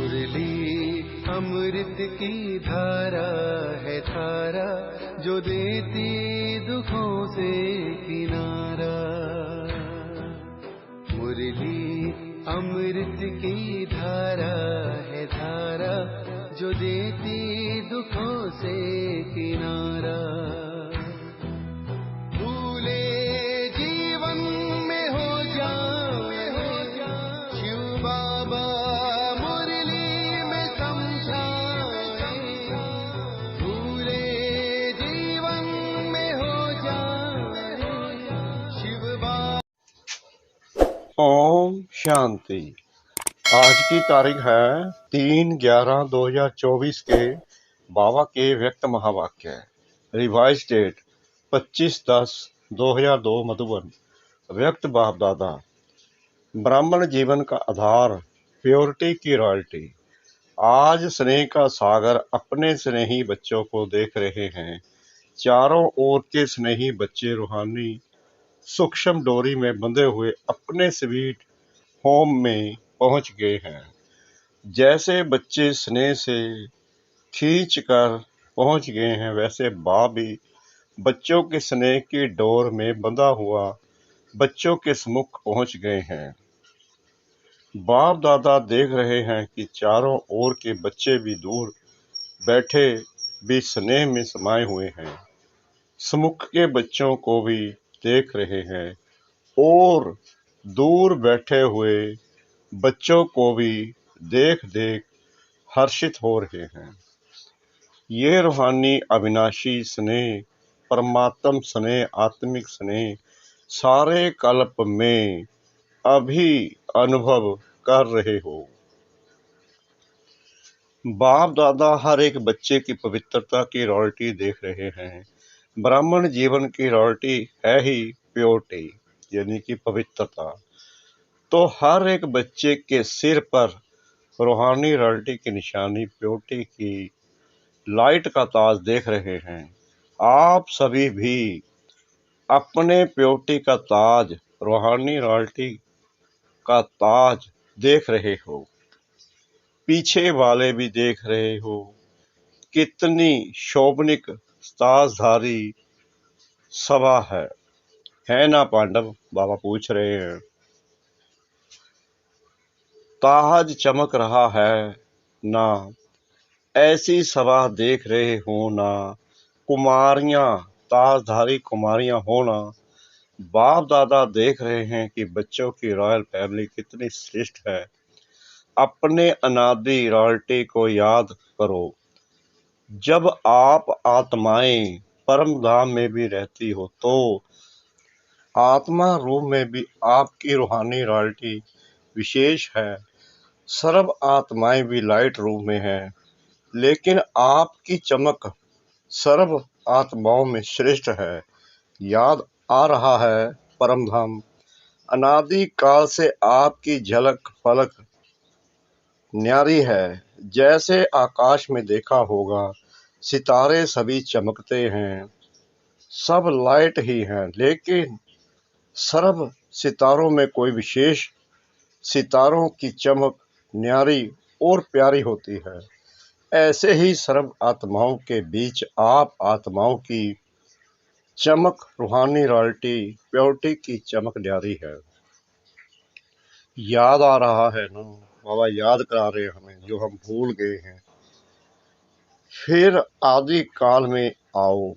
मुरली अमृत की धारा है धारा, जो देती दुखों से किनारा। मुरली अमृत की धारा है धारा, जो देती दुखों से किनारा। भूले जीवन में हो जाए शिव बाबा मुरली में समझाए। भूले जीवन में हो जाए शिव बाबा। ओम शांति। आज की तारीख है 3/11/2024 के बाबा के व्यक्त महावाक्य। Revise date 25/10/2002 Madhuban. व्यक्त बाप दादा। ब्राह्मण जीवन का आधार प्योरिटी की रॉयल्टी। आज स्नेह का सागर अपने स्नेही बच्चों को देख रहे हैं। चारों ओर के स्नेही बच्चे रूहानी सूक्ष्म डोरी में बंधे हुए अपने स्वीट होम में पहुंच गए हैं। जैसे बच्चे स्नेह से खींच कर पहुंच गए हैं, वैसे बाप भी बच्चों के स्नेह की डोर में बंधा हुआ बच्चों के सम्मुख पहुंच गए हैं। बाप दादा देख रहे हैं कि चारों ओर के बच्चे भी दूर बैठे भी स्नेह में समाये हुए हैं। सम्मुख के बच्चों को भी देख रहे हैं और दूर बैठे हुए बच्चों को भी देख देख हर्षित हो रहे हैं। ये रूहानी अविनाशी स्नेह, परमात्म स्नेह, आत्मिक स्नेह सारे कल्प में अभी अनुभव कर रहे हो। बाप दादा हर एक बच्चे की पवित्रता की रॉयल्टी देख रहे हैं। ब्राह्मण जीवन की रॉयल्टी है ही प्योरिटी, यानी कि पवित्रता। तो हर एक बच्चे के सिर पर रूहानी रॉयल्टी की निशानी प्योरिटी की लाइट का ताज देख रहे हैं। आप सभी भी अपने प्योरिटी का ताज, रूहानी रॉयल्टी का ताज देख रहे हो। पीछे वाले भी देख रहे हो। कितनी शोभनिक ताजधारी सभा है ना पांडव? बाबा पूछ रहे हैं। ताज चमक रहा है ना? ऐसी सभा देख रहे हो ना? कुमारियां, ताजधारी कुमारियां हो ना? बाप दादा देख रहे हैं कि बच्चों की रॉयल फैमिली कितनी श्रेष्ठ है। अपने अनादि रॉयल्टी को याद करो। जब आप आत्माएं परम धाम में भी रहती हो तो आत्मा रूप में भी आपकी रूहानी रॉयल्टी विशेष है। सर्व आत्माएं भी लाइट रूप में हैं, लेकिन आपकी चमक सर्व आत्माओं में श्रेष्ठ है। याद आ रहा है परम धाम। अनादि काल से आपकी झलक फलक न्यारी है। जैसे आकाश में देखा होगा, सितारे सभी चमकते हैं, सब लाइट ही हैं, लेकिन सर्व सितारों में कोई विशेष सितारों की चमक न्यारी और प्यारी होती है। ऐसे ही सर्व आत्माओं के बीच आप आत्माओं की चमक, रूहानी रॉयल्टी, प्योरिटी की चमक न्यारी है। याद आ रहा है ना? बाबा याद करा रहे हमें जो हम भूल गए हैं। फिर आदि काल में आओ।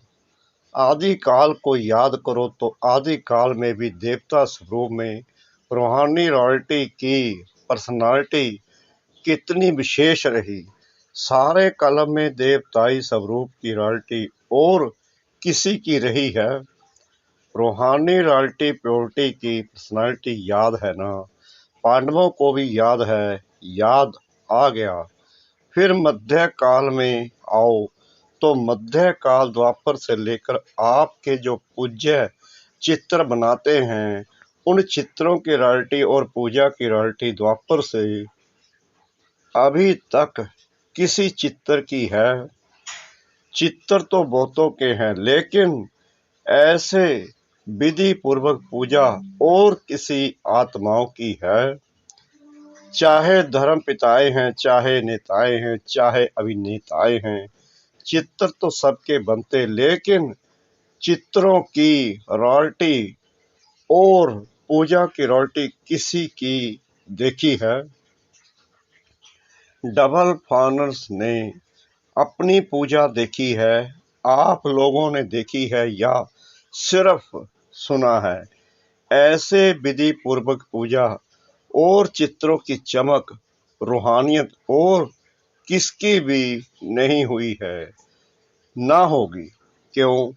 आदि काल को याद करो तो आदि काल में भी देवता स्वरूप में रूहानी रॉयल्टी की पर्सनालिटी कितनी विशेष रही। सारे कलम में देवताई स्वरूप की रॉयल्टी और किसी की रही है? रूहानी रॉयल्टी प्योरिटी की पर्सनालिटी याद है ना? पांडवों को भी याद है, याद आ गया। फिर मध्य काल में आओ तो मध्य काल द्वापर से लेकर आपके जो पूज्य चित्र बनाते हैं, उन चित्रों की रॉयल्टी और पूजा की रॉयल्टी द्वापर से अभी तक किसी चित्र की है? चित्र तो बहुतों के हैं, लेकिन ऐसे विधि पूर्वक पूजा और किसी आत्माओं की है? चाहे धर्म पिताएं हैं, चाहे नेताएं हैं, चाहे अभिनेताएं हैं, चित्र तो सबके बनते, लेकिन चित्रों की रॉयल्टी और पूजा की रॉयल्टी किसी की देखी है? डबल फॉनर्स ने अपनी पूजा देखी है? आप लोगों ने देखी है या सिर्फ सुना है? ऐसे विधि पूर्वक पूजा और चित्रों की चमक, रूहानियत और किसकी भी नहीं हुई है, ना होगी। क्यों?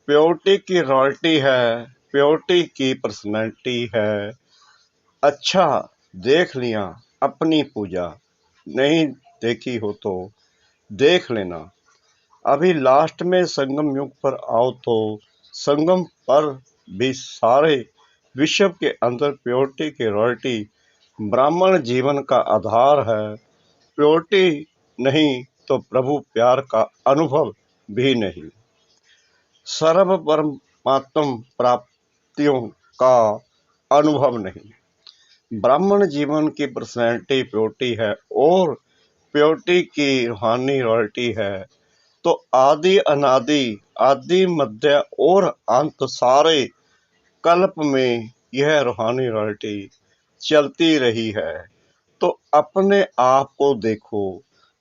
प्योरिटी की रॉयल्टी है, प्योरिटी की पर्सनैलिटी है। अच्छा, देख लिया अपनी पूजा, नहीं देखी हो तो देख लेना। अभी लास्ट में संगम युग पर आओ तो संगम पर भी सारे विश्व के अंदर प्योरिटी की रॉयल्टी ब्राह्मण जीवन का आधार है। प्योरिटी नहीं तो प्रभु प्यार का अनुभव भी नहीं। सर्व परमात्म प्राप्तियों का अनुभव नहीं। ब्राह्मण जीवन की पर्सनैलिटी प्योरिटी है और प्योरिटी की रूहानी रॉयल्टी है। तो आदि अनादि, आदि मध्य और अंत सारे कल्प में यह रूहानी रॉयल्टी चलती रही है। तो अपने आप को देखो।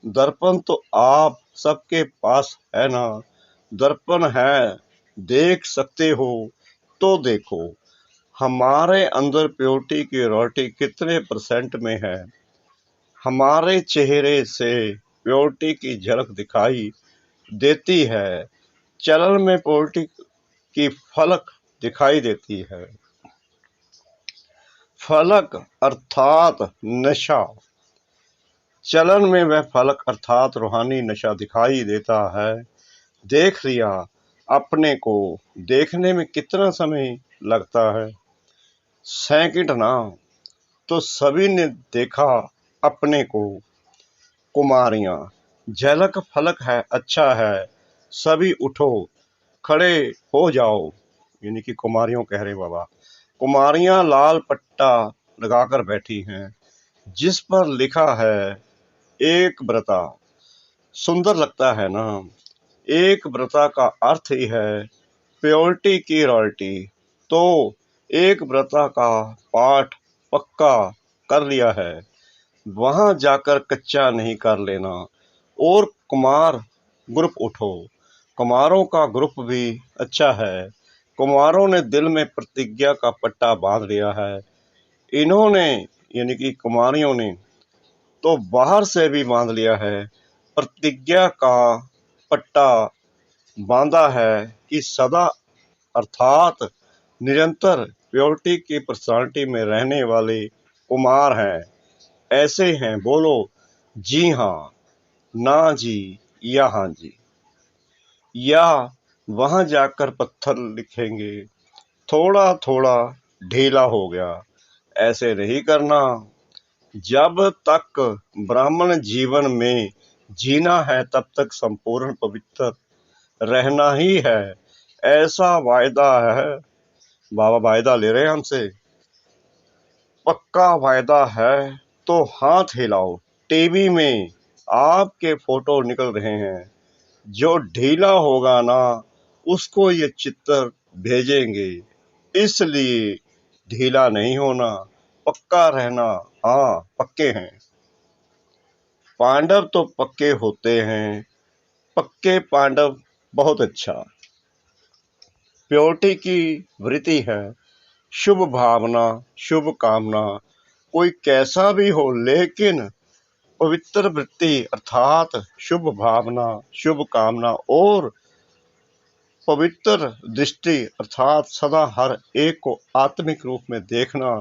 दर्पण तो आप सबके पास है ना? दर्पण है, देख सकते हो तो देखो। हमारे अंदर प्योरिटी की रॉयल्टी कितने परसेंट में है? हमारे चेहरे से प्योरिटी की झलक दिखाई देती है। चलन में प्योरिटी की फलक दिखाई देती है। फलक अर्थात नशा। चलन में वह फलक अर्थात रूहानी नशा दिखाई देता है। देख लिया अपने को, देखने में कितना समय लगता है? सेकंड ना, तो सभी ने देखा अपने को। कुमारियां, झलक फलक है, अच्छा है, सभी उठो, खड़े हो जाओ। यानी कि कुमारियों कह रहे बाबा। कुमारियां लाल पट्टा लगाकर बैठी हैं, जिस पर लिखा है एक व्रता। सुंदर लगता है ना? एक व्रता का अर्थ ही है प्योरिटी की रॉयल्टी। तो एक व्रता का पाठ पक्का कर लिया है, वहां जाकर कच्चा नहीं कर लेना। और कुमार ग्रुप उठो। कुमारों का ग्रुप भी अच्छा है। कुमारों ने दिल में प्रतिज्ञा का पट्टा बांध लिया है। इन्होंने यानी कि कुमारियों ने तो बाहर से भी बांध लिया है। प्रतिज्ञा का पट्टा बांधा है कि सदा अर्थात निरंतर प्योरिटी की पर्सनालिटी में रहने वाले कुमार हैं। ऐसे हैं, बोलो जी हाँ, ना जी या हाँ जी। या वहां जाकर पत्थर लिखेंगे, थोड़ा थोड़ा ढीला हो गया। ऐसे नहीं करना। जब तक ब्राह्मण जीवन में जीना है तब तक संपूर्ण पवित्र रहना ही है, ऐसा वायदा है। बाबा वायदा ले रहे हैं हमसे, पक्का वायदा है। तो हाथ हिलाओ। टीवी में आपके फोटो निकल रहे हैं, जो ढीला होगा ना उसको ये चित्र भेजेंगे। इसलिए ढीला नहीं होना, पक्का रहना। हाँ, पक्के हैं। पांडव तो पक्के होते हैं, पक्के पांडव बहुत अच्छा। प्योरिटी की वृत्ति है, शुभ भावना, शुभ कामना। कोई कैसा भी हो, लेकिन पवित्र वृत्ति अर्थात शुभ भावना, शुभ कामना और पवित्र दृष्टि अर्थात सदा हर एक को आत्मिक रूप में देखना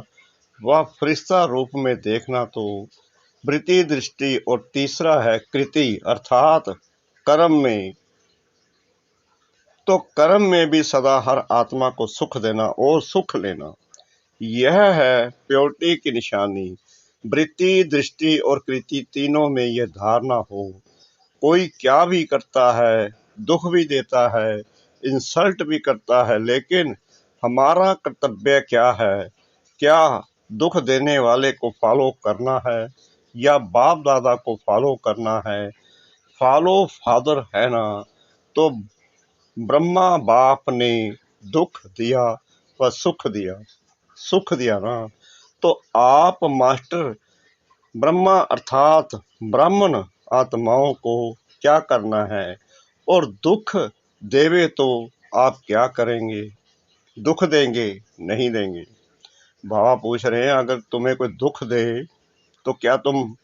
व फरिश्ता रूप में देखना। तो वृत्ति, दृष्टि। और तीसरा है कृति अर्थात कर्म में। तो कर्म में भी सदा हर आत्मा को सुख देना और सुख लेना, यह है प्योरिटी की निशानी। वृत्ति, दृष्टि और कृति तीनों में यह धारणा हो। कोई क्या भी करता है, दुख भी देता है, इंसल्ट भी करता है, लेकिन हमारा कर्तव्य क्या है? क्या दुख देने वाले को फॉलो करना है या बाप दादा को फॉलो करना है? फॉलो फादर है ना, तो ब्रह्मा बाप ने दुख दिया व सुख दिया ना, तो आप मास्टर ब्रह्मा अर्थात ब्राह्मण आत्माओं को क्या करना है? और दुख देवे तो आप क्या करेंगे? दुख देंगे? नहीं देंगे। बाबा पूछ रहे हैं अगर तुम्हें कोई दुख दे तो क्या तुम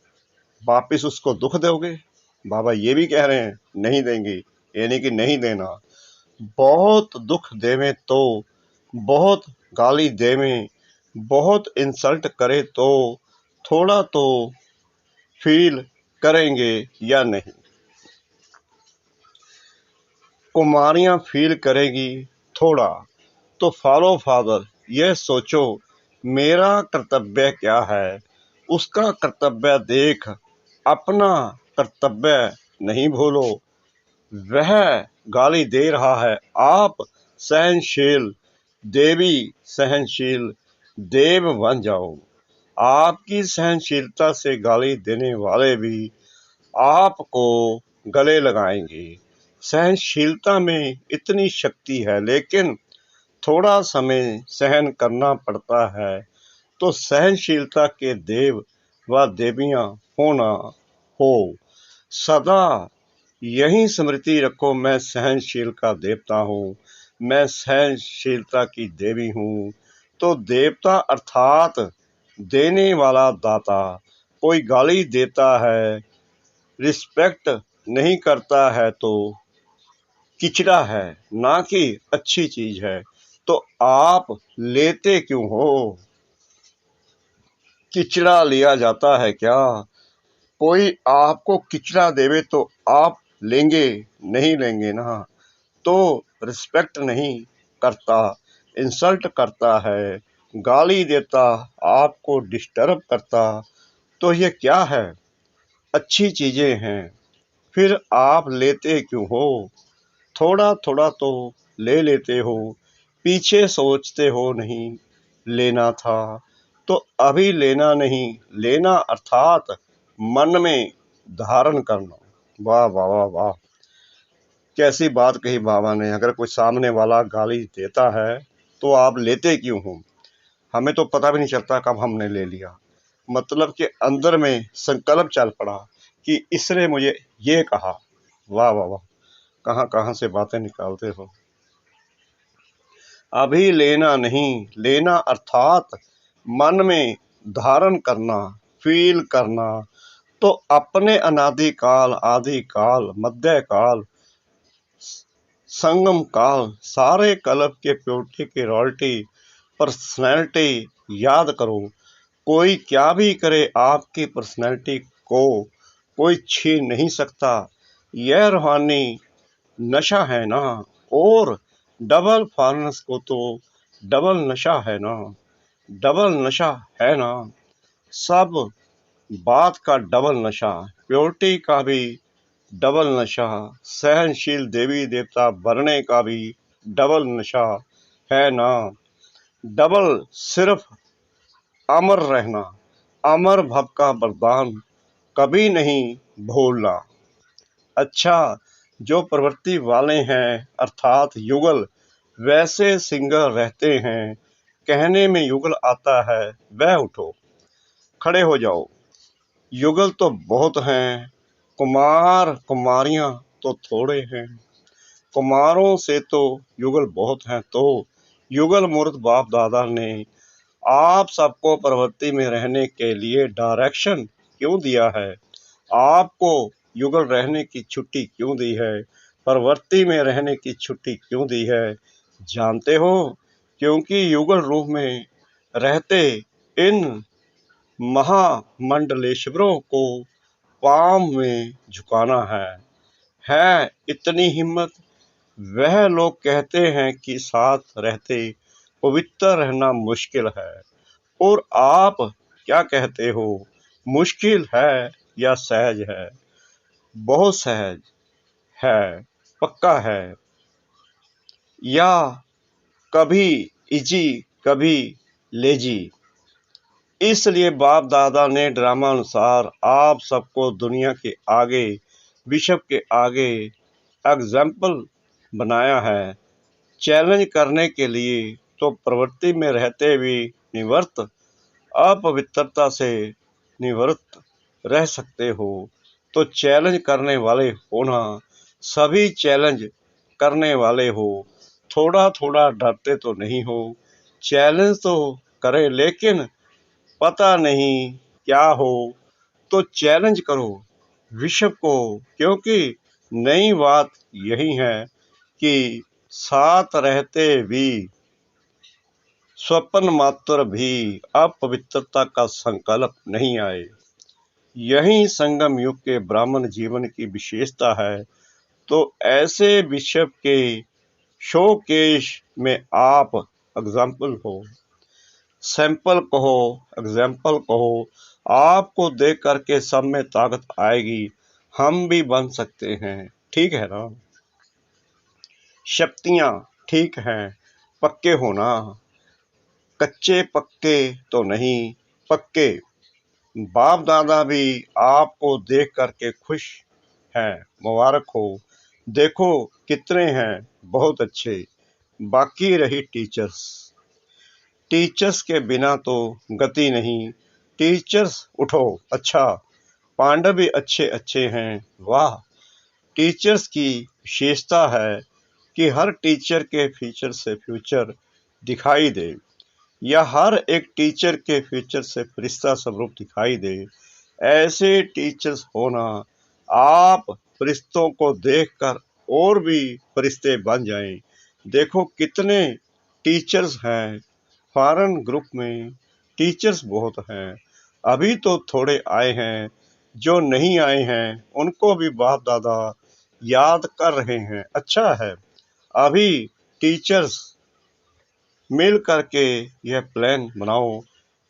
वापिस उसको दुख दोगे? बाबा ये भी कह रहे हैं नहीं देंगे, यानी कि नहीं देना। बहुत दुख देवे तो, बहुत गाली देवे, बहुत इंसल्ट करे तो थोड़ा तो फील करेंगे या नहीं? कुमारियां फील करेगी थोड़ा। तो फॉलो फादर यह सोचो मेरा कर्तव्य क्या है, उसका कर्तव्य देख, अपना कर्तव्य नहीं भूलो। वह गाली दे रहा है, आप सहनशील, देवी सहनशील देव बन जाओ। आपकी सहनशीलता से गाली देने वाले भी आपको गले लगाएंगे। सहनशीलता में इतनी शक्ति है, लेकिन थोड़ा समय सहन करना पड़ता है। तो सहनशीलता के देव व देवियां होना हो। सदा यही स्मृति रखो, मैं सहनशील का देवता हूँ, मैं सहनशीलता की देवी हूँ। तो देवता अर्थात देने वाला दाता। कोई गाली देता है, रिस्पेक्ट नहीं करता है तो किचड़ा है, ना कि अच्छी चीज है। तो आप लेते क्यों हो? किचड़ा लिया जाता है क्या? कोई आपको किचड़ा देवे तो आप लेंगे? नहीं लेंगे ना। तो रिस्पेक्ट नहीं करता, इंसल्ट करता है, गाली देता, आपको डिस्टर्ब करता, तो ये क्या है? अच्छी चीजें हैं, फिर आप लेते क्यों हो? थोड़ा थोड़ा तो ले लेते हो, पीछे सोचते हो नहीं लेना था तो अभी लेना नहीं, लेना अर्थात मन में धारण करना। वाह वाह वाह वाह, कैसी बात कही बाबा ने। अगर कोई सामने वाला गाली देता है तो आप लेते क्यों हो? हमें तो पता भी नहीं चलता कब हमने ले लिया। मतलब कि अंदर में संकल्प चल पड़ा कि इसने मुझे ये कहा। वाह वाह वाह, कहाँ कहाँ से बातें निकालते हो। अभी लेना नहीं, लेना अर्थात मन में धारण करना, फील करना। तो अपने अनादि काल, आदि काल, मध्य काल, संगम काल, सारे कल्प के प्योरिटी की रॉयल्टी पर्सनैलिटी याद करो। कोई क्या भी करे आपकी पर्सनैलिटी को कोई छीन नहीं सकता। यह रूहानी नशा है ना, और डबल फॉरेनर्स को तो डबल नशा है ना, डबल नशा है ना। सब बात का डबल नशा, प्योरिटी का भी डबल नशा, सहनशील देवी देवता बनने का भी डबल नशा है ना। डबल सिर्फ अमर रहना, अमर भव का वरदान कभी नहीं भूलना। अच्छा, जो प्रवृत्ति वाले हैं अर्थात युगल, वैसे सिंगर रहते हैं। कहने में युगल आता है, वह उठो, खड़े हो जाओ। युगल तो बहुत हैं, कुमार कुमारियां तो थोड़े हैं। कुमारों से तो युगल बहुत हैं। तो युगल मूर्त बाप दादा ने आप सबको प्रवृत्ति में रहने के लिए डायरेक्शन क्यों दिया है? आपको युगल रहने की छुट्टी क्यों दी है? प्रवृत्ति में रहने की छुट्टी क्यों दी है? जानते हो? क्योंकि युगल रूप में रहते इन महामंडलेश्वरों को पांव में झुकाना है इतनी हिम्मत। वह लोग कहते हैं कि साथ रहते पवित्र रहना मुश्किल है, और आप क्या कहते हो, मुश्किल है या सहज है? बहुत सहज है, पक्का है, या कभी इजी कभी लेजी? इसलिए बाप दादा ने ड्रामा अनुसार आप सबको दुनिया के आगे, विश्व के आगे एग्जाम्पल बनाया है, चैलेंज करने के लिए। तो प्रवृत्ति में रहते भी निवृत्त, अपवित्रता से निवृत्त रह सकते हो, तो चैलेंज करने वाले होना, सभी चैलेंज करने वाले हो। थोड़ा थोड़ा डरते तो नहीं हो, चैलेंज तो करे, लेकिन पता नहीं क्या हो, तो चैलेंज करो विश्व को, क्योंकि नई बात यही है कि साथ रहते भी स्वप्न मात्र भी अपवित्रता का संकल्प नहीं आए। यही संगम युग के ब्राह्मण जीवन की विशेषता है। तो ऐसे विश्व के शोकेश में आप एग्जाम्पल हो, सैंपल कहो, एग्जाम्पल कहो। आपको देख करके सब में ताकत आएगी, हम भी बन सकते हैं। ठीक है ना? शक्तियां ठीक हैं, पक्के होना, कच्चे पक्के तो नहीं, पक्के। बाप दादा भी आपको देख करके खुश हैं, मुबारक हो। देखो कितने हैं, बहुत अच्छे। बाकी रही टीचर्स, टीचर्स के बिना तो गति नहीं। टीचर्स उठो, अच्छा, पांडव भी अच्छे अच्छे हैं, वाह। टीचर्स की विशेषता है कि हर टीचर के फीचर से फ्यूचर दिखाई दे, या हर एक टीचर के फ्यूचर से फरिश्ता स्वरूप दिखाई दे। ऐसे टीचर्स होना, आप फरिश्तों को देखकर और भी फरिश्ते बन जाएं। देखो कितने टीचर्स हैं, फॉरेन ग्रुप में टीचर्स बहुत हैं। अभी तो थोड़े आए हैं, जो नहीं आए हैं उनको भी बाप दादा याद कर रहे हैं। अच्छा है, अभी टीचर्स मिल करके यह प्लान बनाओ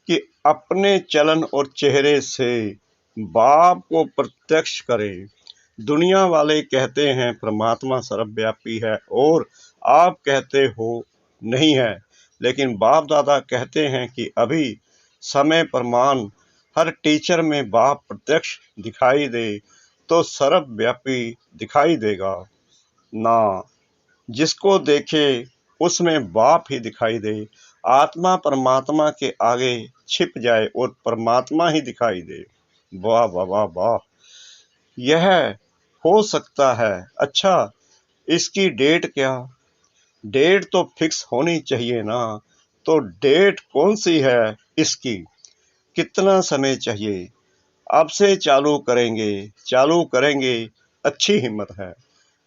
कि अपने चलन और चेहरे से बाप को प्रत्यक्ष करें। दुनिया वाले कहते हैं परमात्मा सर्वव्यापी है, और आप कहते हो नहीं है, लेकिन बाप दादा कहते हैं कि अभी समय प्रमाण हर टीचर में बाप प्रत्यक्ष दिखाई दे तो सर्वव्यापी दिखाई देगा ना। जिसको देखे उसमें बाप ही दिखाई दे, आत्मा परमात्मा के आगे छिप जाए और परमात्मा ही दिखाई दे। वाह वाह वाह वाह, यह हो सकता है। अच्छा, इसकी डेट क्या? डेट तो फिक्स होनी चाहिए ना। तो डेट कौन सी है इसकी? कितना समय चाहिए? अब से चालू करेंगे, अच्छी हिम्मत है।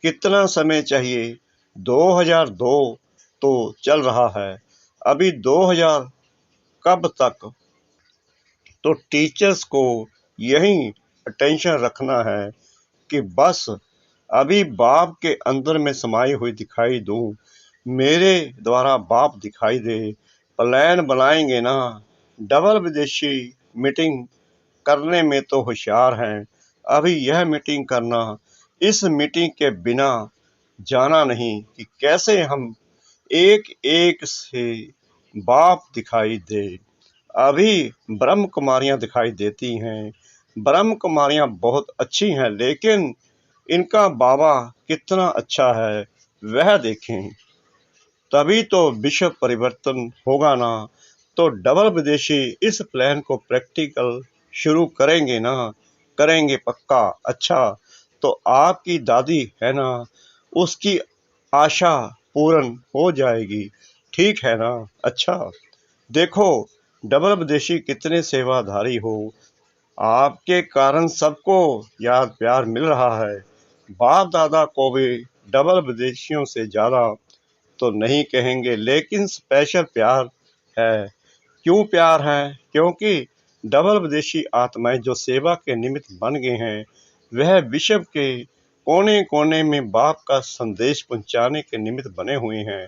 कितना समय चाहिए? 2002 तो चल रहा है, अभी 2000 कब तक? तो टीचर्स को यही अटेंशन रखना है कि बस अभी बाप के अंदर में समाई हुई दिखाई दूं, मेरे द्वारा बाप दिखाई दे। प्लान बनाएंगे ना, डबल विदेशी मीटिंग करने में तो होशियार हैं। अभी यह मीटिंग करना, इस मीटिंग के बिना जाना नहीं कि कैसे हम एक एक से बाप दिखाई दे। अभी ब्रह्म कुमारियां दिखाई देती हैं, ब्रह्म कुमारियां बहुत अच्छी हैं, लेकिन इनका बाबा कितना अच्छा है वह देखें, तभी तो विश्व परिवर्तन होगा ना। तो डबल विदेशी इस प्लान को प्रैक्टिकल शुरू करेंगे ना? करेंगे पक्का। अच्छा, तो आपकी दादी है ना, उसकी आशा पूर्ण हो जाएगी, ठीक है ना? अच्छा, देखो डबल विदेशी कितने सेवाधारी हो, आपके कारण सबको याद प्यार मिल रहा है। बाप दादा को भी डबल विदेशियों से ज़्यादा तो नहीं कहेंगे, लेकिन स्पेशल प्यार है। क्यों प्यार है? क्योंकि डबल विदेशी आत्माएं जो सेवा के निमित्त बन गए हैं, वह विश्व के कोने कोने में बाप का संदेश पहुंचाने के निमित्त बने हुए हैं।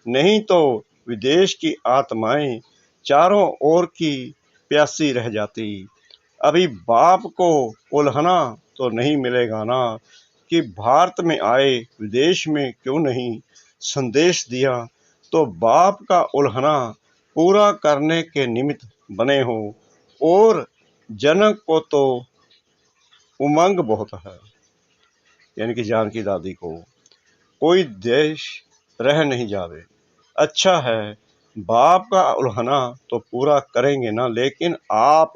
नहीं तो विदेश की आत्माएं चारों ओर की प्यासी रह जाती। अभी बाप को उल्हना तो नहीं मिलेगा ना कि भारत में आए, विदेश में क्यों नहीं संदेश दिया। तो बाप का उल्हना पूरा करने के निमित्त बने हो। और जनक को तो उमंग बहुत है, यानी कि जानकी दादी को, कोई देश रह नहीं जावे। अच्छा है, बाप का उल्हना तो पूरा करेंगे ना, लेकिन आप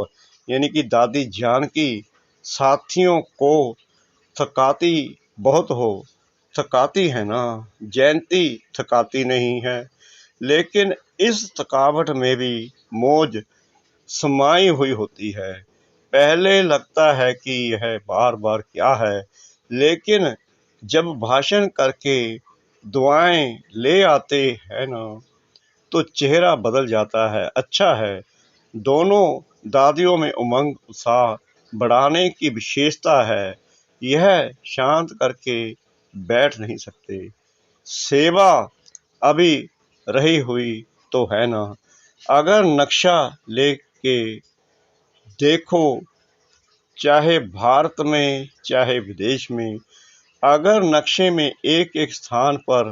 यानी कि दादी जानकी साथियों को थकाती बहुत हो। थकाती है ना, जयंती थकाती नहीं है, लेकिन इस थकावट में भी मौज समाई हुई होती है। पहले लगता है कि यह बार बार क्या है, लेकिन जब भाषण करके दुआएं ले आते हैं ना, तो चेहरा बदल जाता है। अच्छा है, दोनों दादियों में उमंग उत्साह बढ़ाने की विशेषता है। यह शांत करके बैठ नहीं सकते। सेवा अभी रही हुई तो है ना। अगर नक्शा लेके देखो, चाहे भारत में चाहे विदेश में, अगर नक्शे में एक एक स्थान पर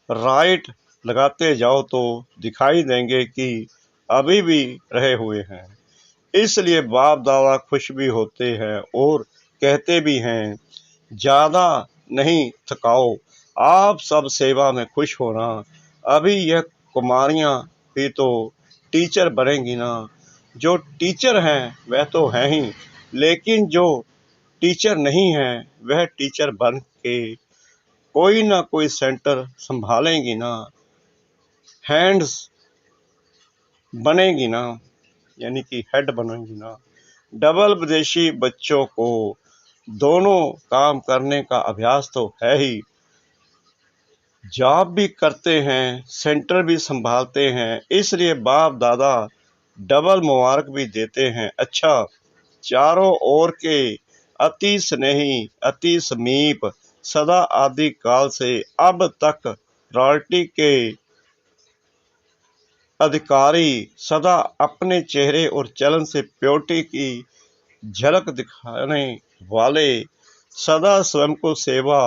राइट लगाते जाओ तो दिखाई देंगे कि अभी भी रहे हुए हैं। इसलिए बाप दादा खुश भी होते हैं और कहते भी हैं, ज्यादा नहीं थकाओ, आप सब सेवा में खुश होना। अभी यह कुमारियां भी तो टीचर बनेंगी ना। जो टीचर हैं वह तो हैं ही, लेकिन जो टीचर नहीं है वह टीचर बन के कोई ना कोई सेंटर संभालेंगी ना, हैंड्स बनेगी ना, यानी कि हेड बनेगी ना। डबल विदेशी बच्चों को दोनों काम करने का अभ्यास तो है ही, जॉब भी करते हैं, सेंटर भी संभालते हैं, इसलिए बाप दादा डबल मुबारक भी देते हैं। अच्छा, चारों ओर के अति स्नेही, अति समीप, सदा आदि काल से अब तक रॉयल्टी के अधिकारी, सदा अपने चेहरे और चलन से प्योरिटी की झलक दिखाने वाले, सदा स्वयं को सेवा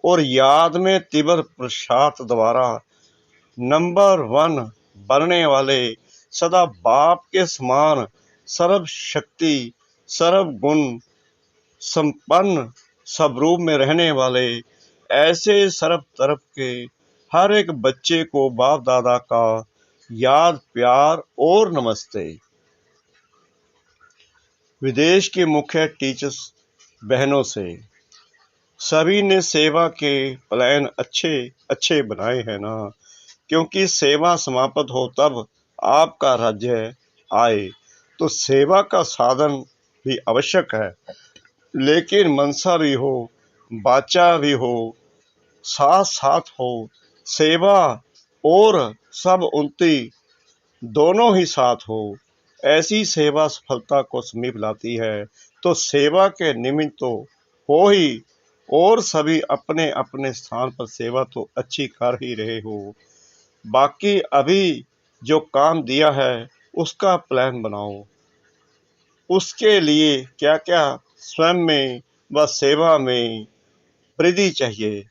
और याद में तीव्र प्रसाद द्वारा नंबर 1 बनने वाले, सदा बाप के समान सर्व शक्ति सर्व गुण संपन्न स्वरूप में रहने वाले, ऐसे सर्व तरफ के हर एक बच्चे को बाप दादा का याद, प्यार और नमस्ते। विदेश के मुख्य टीचर्स बहनों से सभी ने सेवा के प्लान अच्छे अच्छे बनाए हैं ना, क्योंकि सेवा समाप्त हो तब आपका राज्य आए, तो सेवा का साधन भी आवश्यक है, लेकिन मनसा भी हो, बाचा भी हो, साथ साथ हो। सेवा और सब उन्नति दोनों ही साथ हो, ऐसी सेवा सफलता को समीप लाती है। तो सेवा के निमित्त तो हो ही, और सभी अपने अपने स्थान पर सेवा तो अच्छी कर ही रहे हो। बाकी अभी जो काम दिया है उसका प्लान बनाओ, उसके लिए क्या क्या स्वयं में व सेवा में वृद्धि चाहिए,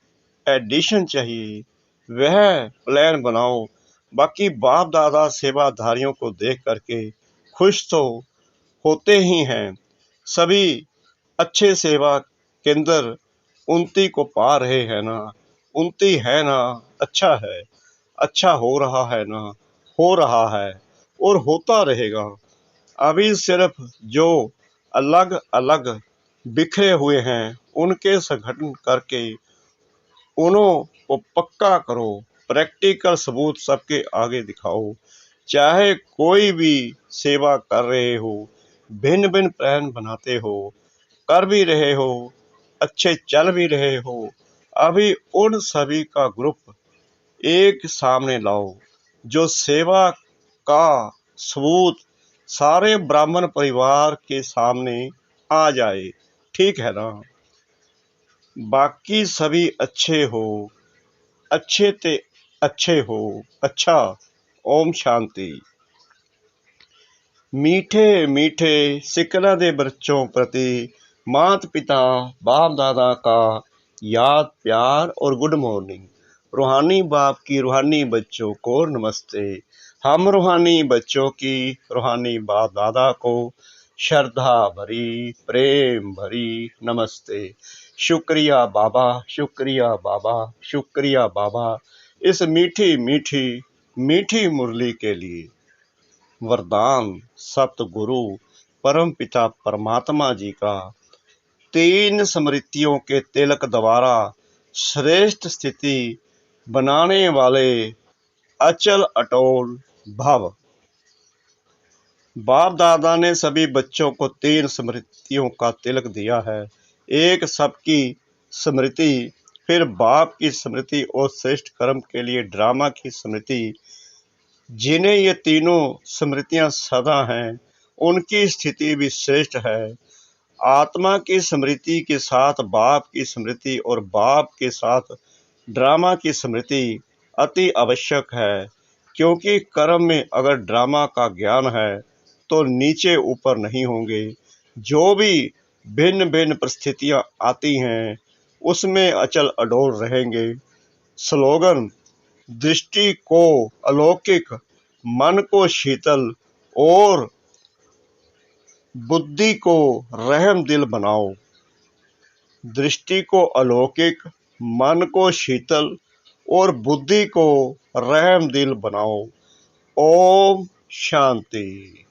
एडिशन चाहिए, वह प्लान बनाओ। बाकी बाप दादा सेवाधारियों को देख करके खुश तो होते ही हैं। सभी अच्छे सेवा केंद्र उन्नति को पा रहे हैं ना, उन्नति है ना, अच्छा है, अच्छा हो रहा है ना, हो रहा है और होता रहेगा। अभी सिर्फ जो अलग अलग बिखरे हुए हैं उनके संगठन करके उन्हों को पक्का करो, प्रैक्टिकल सबूत सबके आगे दिखाओ। चाहे कोई भी सेवा कर रहे हो, भिन्न भिन्न प्लान बनाते हो, कर भी रहे हो, अच्छे चल भी रहे हो, अभी उन सभी का ग्रुप एक सामने लाओ, जो सेवा का सबूत सारे ब्राह्मण परिवार के सामने आ जाए। ठीक है ना। बाकी सभी अच्छे हो, अच्छे ते अच्छे हो। अच्छा, ओम शांति। मीठे मीठे सिकला दे बच्चों प्रति माता पिता बाप दादा का याद, प्यार और गुड मॉर्निंग। रूहानी बाप की रूहानी बच्चों को नमस्ते। हम रूहानी बच्चों की रूहानी बाप दादा को श्रद्धा भरी प्रेम भरी नमस्ते। शुक्रिया बाबा, शुक्रिया बाबा, शुक्रिया बाबा, इस मीठी मीठी मीठी मुरली के लिए। वरदान सतगुरु परम पिता परमात्मा जी का 3 स्मृतियों के तिलक द्वारा श्रेष्ठ स्थिति बनाने वाले अचल अटोल भव। बाप दादा ने सभी बच्चों को 3 स्मृतियों का तिलक दिया है। एक सबकी स्मृति, फिर बाप की स्मृति और श्रेष्ठ कर्म के लिए ड्रामा की स्मृति। जिन्हें ये तीनों स्मृतियां सदा हैं, उनकी स्थिति भी श्रेष्ठ है। आत्मा की स्मृति के साथ बाप की स्मृति और बाप के साथ ड्रामा की स्मृति अति आवश्यक है, क्योंकि कर्म में अगर ड्रामा का ज्ञान है तो नीचे ऊपर नहीं होंगे। जो भी भिन्न भिन्न परिस्थितियां आती हैं उसमें अचल अडोल रहेंगे। स्लोगन: दृष्टि को अलौकिक, मन को शीतल और बुद्धि को रहम दिल बनाओ। दृष्टि को अलौकिक, मन को शीतल और बुद्धि को रहम दिल बनाओ। ओम शांति।